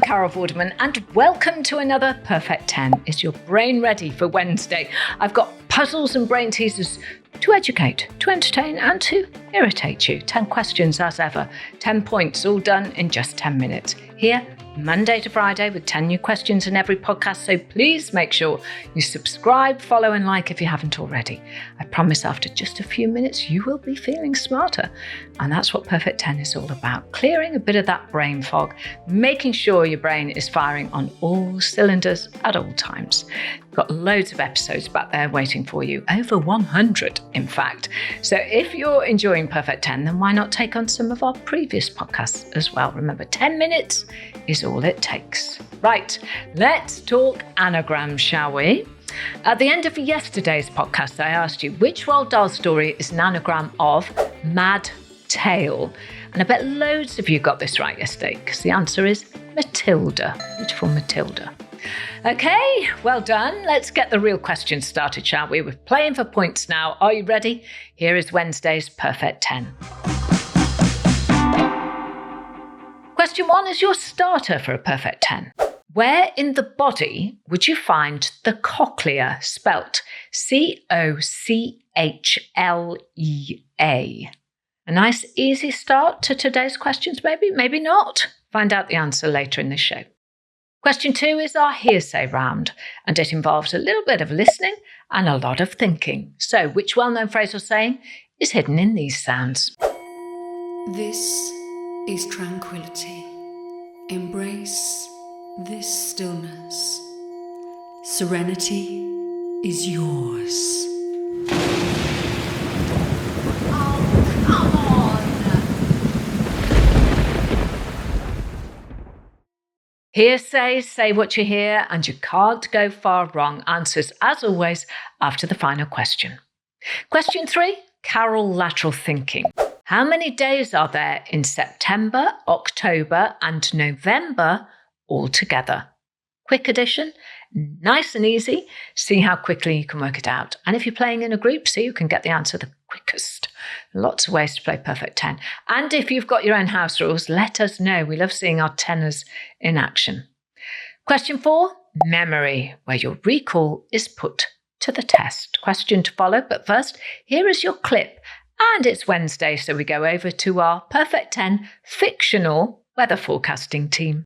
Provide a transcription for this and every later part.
Carol Vorderman, and welcome to another Perfect 10. Is your brain ready for Wednesday? I've got puzzles and brain teasers to educate, to entertain, and to irritate you. 10 questions as ever, 10 points, all done in just 10 minutes. Here, Monday to Friday, with 10 new questions in every podcast, so please make sure you subscribe, follow and like if you haven't already. I promise after just a few minutes you will be feeling smarter, and that's what Perfect 10 is all about, clearing a bit of that brain fog, making sure your brain is firing on all cylinders at all times. We've got loads of episodes back there waiting for you, over 100 in fact. So if you're enjoying Perfect 10, then why not take on some of our previous podcasts as well? Remember, 10 minutes is all it takes. Right, let's talk anagrams, shall we? At the end of yesterday's podcast, I asked you which Roald Dahl story is an anagram of Mad Tail. And I bet loads of you got this right yesterday, because the answer is Matilda. Beautiful Matilda. Okay, well done. Let's get the real questions started, shall we? We're playing for points now. Are you ready? Here is Wednesday's Perfect 10. Question 1 is your starter for a Perfect 10. Where in the body would you find the cochlea, spelt Cochlea? A nice easy start to today's questions, maybe? Maybe not. Find out the answer later in the show. Question 2 is our hearsay round, and it involves a little bit of listening and a lot of thinking. So, which well-known phrase or saying is hidden in these sounds? This is tranquility. Embrace this stillness. Serenity is yours. Oh, come on! Hearsay, say what you hear, and you can't go far wrong. Answers, as always, after the final question. Question 3, Carol lateral thinking. How many days are there in September, October, and November altogether? Quick addition, nice and easy. See how quickly you can work it out. And if you're playing in a group, see who can get the answer the quickest. Lots of ways to play Perfect 10. And if you've got your own house rules, let us know. We love seeing our tenors in action. Question 4, memory, where your recall is put to the test. Question to follow, but first, here is your clip. And it's Wednesday, so we go over to our Perfect 10 fictional weather forecasting team.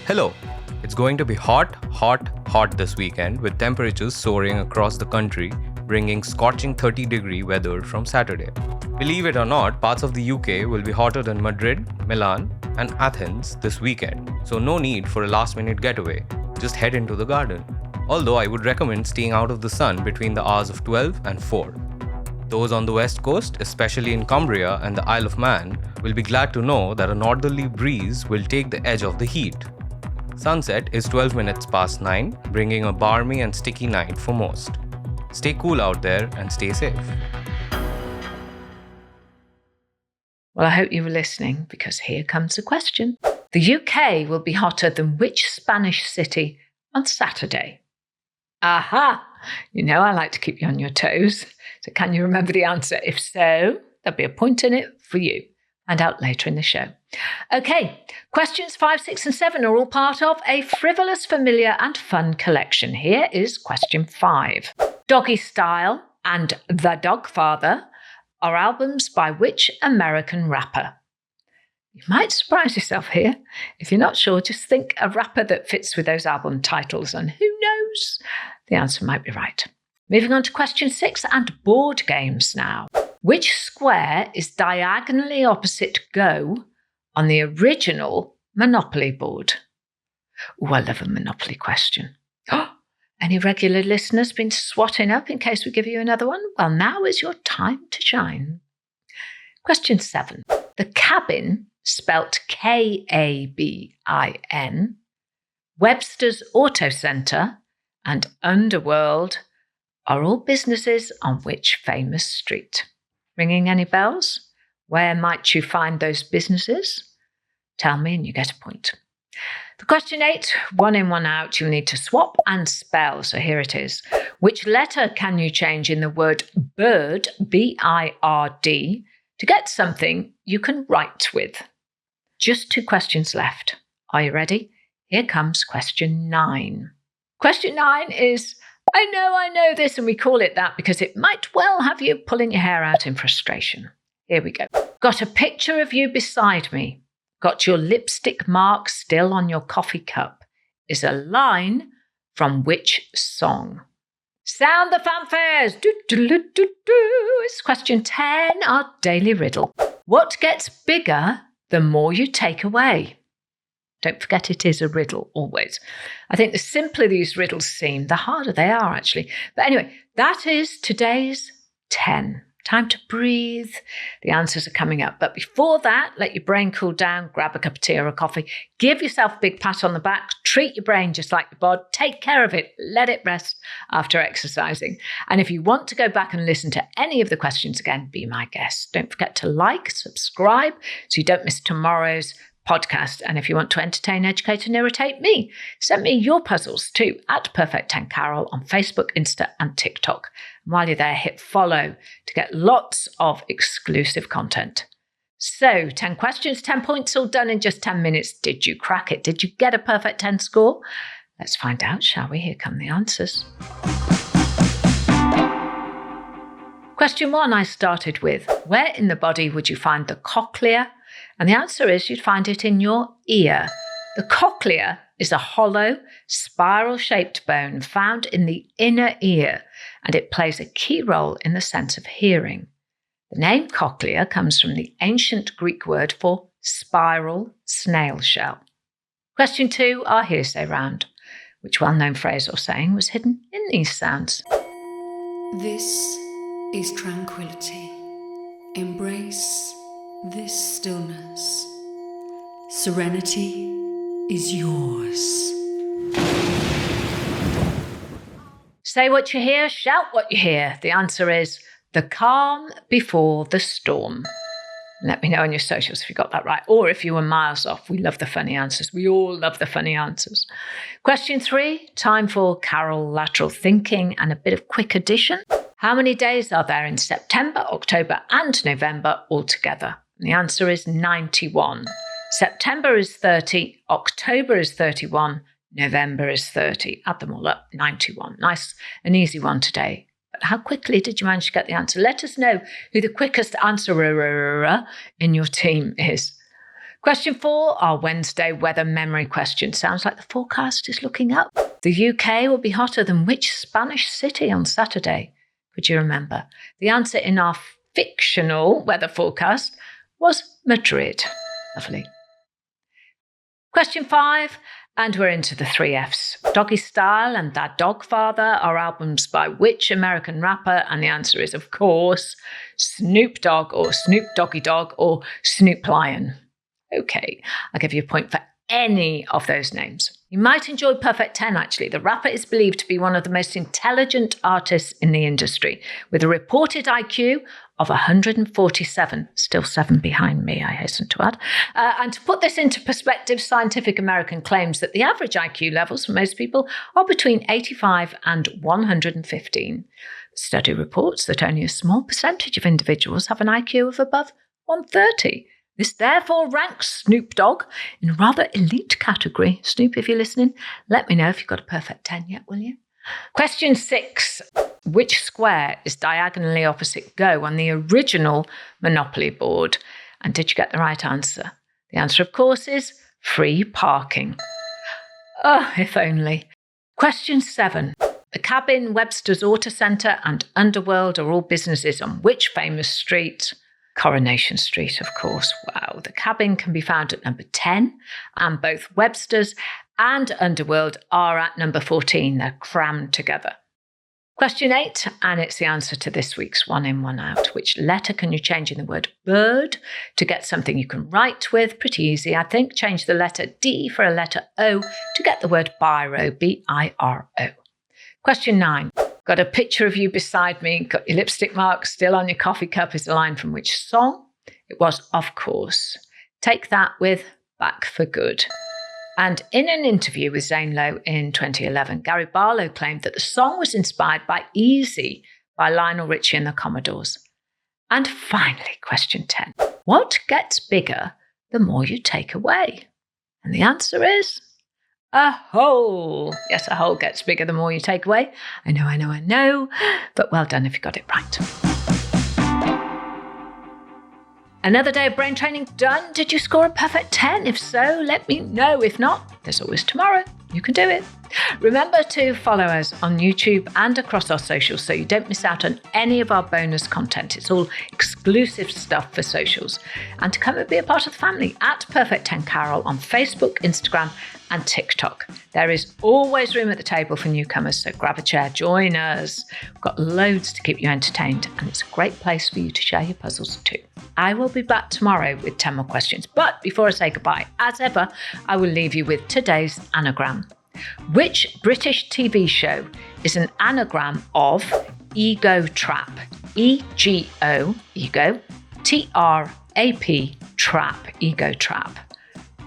Hello. It's going to be hot this weekend, with temperatures soaring across the country, bringing scorching 30-degree weather from Saturday. Believe it or not, parts of the UK will be hotter than Madrid, Milan, and Athens this weekend, so no need for a last-minute getaway. Just head into the garden. Although I would recommend staying out of the sun between the hours of 12 and 4. Those on the west coast, especially in Cumbria and the Isle of Man, will be glad to know that a northerly breeze will take the edge of the heat. Sunset is 12 minutes past 9, bringing a balmy and sticky night for most. Stay cool out there and stay safe. Well, I hope you were listening, because here comes the question. The UK will be hotter than which Spanish city on Saturday? Aha! You know I like to keep you on your toes. So can you remember the answer? If so, there'll be a point in it for you. Find out later in the show. Okay, questions 5, 6 and 7 are all part of a frivolous, familiar and fun collection. Here is question 5. Doggystyle and The Dogfather are albums by which American rapper? You might surprise yourself here. If you're not sure, just think a rapper that fits with those album titles, and who knows? The answer might be right. Moving on to question 6 and board games now. Which square is diagonally opposite Go on the original Monopoly board? Oh, I love a Monopoly question. Oh, any regular listeners been swatting up in case we give you another one? Well, now is your time to shine. Question 7. The Cabin, spelt Kabin, Webster's Auto Centre, and Underworld are all businesses on which famous street? Ringing any bells? Where might you find those businesses? Tell me and you get a point. For question 8, 1 in, 1 out, you'll need to swap and spell. So here it is. Which letter can you change in the word bird, B-I-R-D, to get something you can write with? Just 2 questions left. Are you ready? Here comes question 9. Question 9 is, I know this, and we call it that because it might well have you pulling your hair out in frustration. Here we go. Got a picture of you beside me. Got your lipstick mark still on your coffee cup. Is a line from which song? Sound the fanfares. Do, do, do, do, do. It's question 10, our daily riddle. What gets bigger the more you take away? Don't forget it is a riddle, always. I think the simpler these riddles seem, the harder they are, actually. But anyway, that is today's 10. Time to breathe. The answers are coming up. But before that, let your brain cool down, grab a cup of tea or a coffee, give yourself a big pat on the back, treat your brain just like your bod, take care of it, let it rest after exercising. And if you want to go back and listen to any of the questions again, be my guest. Don't forget to like, subscribe, so you don't miss tomorrow's podcast. And if you want to entertain, educate, and irritate me, send me your puzzles to @Perfect10Carol on Facebook, Insta, and TikTok. And while you're there, hit follow to get lots of exclusive content. So, 10 questions, 10 points, all done in just 10 minutes. Did you crack it? Did you get a perfect 10 score? Let's find out, shall we? Here come the answers. Question 1 I started with. Where in the body would you find the cochlea? And the answer is you'd find it in your ear. The cochlea is a hollow, spiral-shaped bone found in the inner ear, and it plays a key role in the sense of hearing. The name cochlea comes from the ancient Greek word for spiral snail shell. Question 2, our hearsay round. Which well-known phrase or saying was hidden in these sounds? This is tranquility. Embrace this stillness. Serenity is yours. Say what you hear, shout what you hear. The answer is the calm before the storm. Let me know on your socials if you got that right, or if you were miles off. We love the funny answers. We all love the funny answers. Question 3, time for Carol lateral thinking and a bit of quick addition. How many days are there in September, October, and November altogether? And the answer is 91. September is 30, October is 31, November is 30. Add them all up, 91. Nice and easy one today. But how quickly did you manage to get the answer? Let us know who the quickest answerer in your team is. Question 4, our Wednesday weather memory question. Sounds like the forecast is looking up. The UK will be hotter than which Spanish city on Saturday? Could you remember? The answer in our fictional weather forecast was Madrid. Lovely. Question 5, and we're into the 3 Fs. Doggystyle and That Dog Father are albums by which American rapper? And the answer is, of course, Snoop Dogg or Snoop Doggy Dogg or Snoop Lion. Okay, I'll give you a point for any of those names. You might enjoy Perfect 10, actually. The rapper is believed to be one of the most intelligent artists in the industry, with a reported IQ of 147, still 7 behind me, I hasten to add. And to put this into perspective, Scientific American claims that the average IQ levels for most people are between 85 and 115. The study reports that only a small percentage of individuals have an IQ of above 130. This therefore ranks Snoop Dogg in a rather elite category. Snoop, if you're listening, let me know if you've got a perfect 10 yet, will you? Question 6. Which square is diagonally opposite Go on the original Monopoly board? And did you get the right answer? The answer, of course, is free parking. Oh, if only. Question 7. The Cabin, Webster's Auto Centre and Underworld are all businesses on which famous street? Coronation Street, of course. Wow. The Cabin can be found at number 10, and both Webster's and Underworld are at number 14. They're crammed together. Question 8, and it's the answer to this week's One In, One Out. Which letter can you change in the word bird to get something you can write with? Pretty easy, I think. Change the letter D for a letter O to get the word biro, B-I-R-O. Question 9. Got a picture of you beside me, got your lipstick mark still on your coffee cup is a line from which song? It was, of course, Take That with Back for Good. And in an interview with Zane Lowe in 2011, Gary Barlow claimed that the song was inspired by Easy by Lionel Richie and the Commodores. And finally, question 10. What gets bigger the more you take away? And the answer is a hole. Yes, a hole gets bigger the more you take away. I know. But well done if you got it right. Another day of brain training done. Did you score a perfect 10? If so, let me know. If not, there's always tomorrow. You can do it. Remember to follow us on YouTube and across our socials so you don't miss out on any of our bonus content. It's all exclusive stuff for socials. And to come and be a part of the family at Perfect 10 Carol on Facebook, Instagram and TikTok. There is always room at the table for newcomers, so grab a chair, join us. We've got loads to keep you entertained and it's a great place for you to share your puzzles too. I will be back tomorrow with 10 more questions, but before I say goodbye, as ever, I will leave you with today's anagram. Which British TV show is an anagram of ego trap? E-G-O, ego, T-R-A-P, trap, ego trap.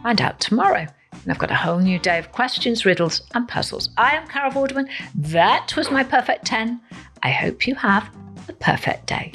Find out tomorrow. And I've got a whole new day of questions, riddles and puzzles. I am Carol Vorderman. That was my perfect 10. I hope you have a perfect day.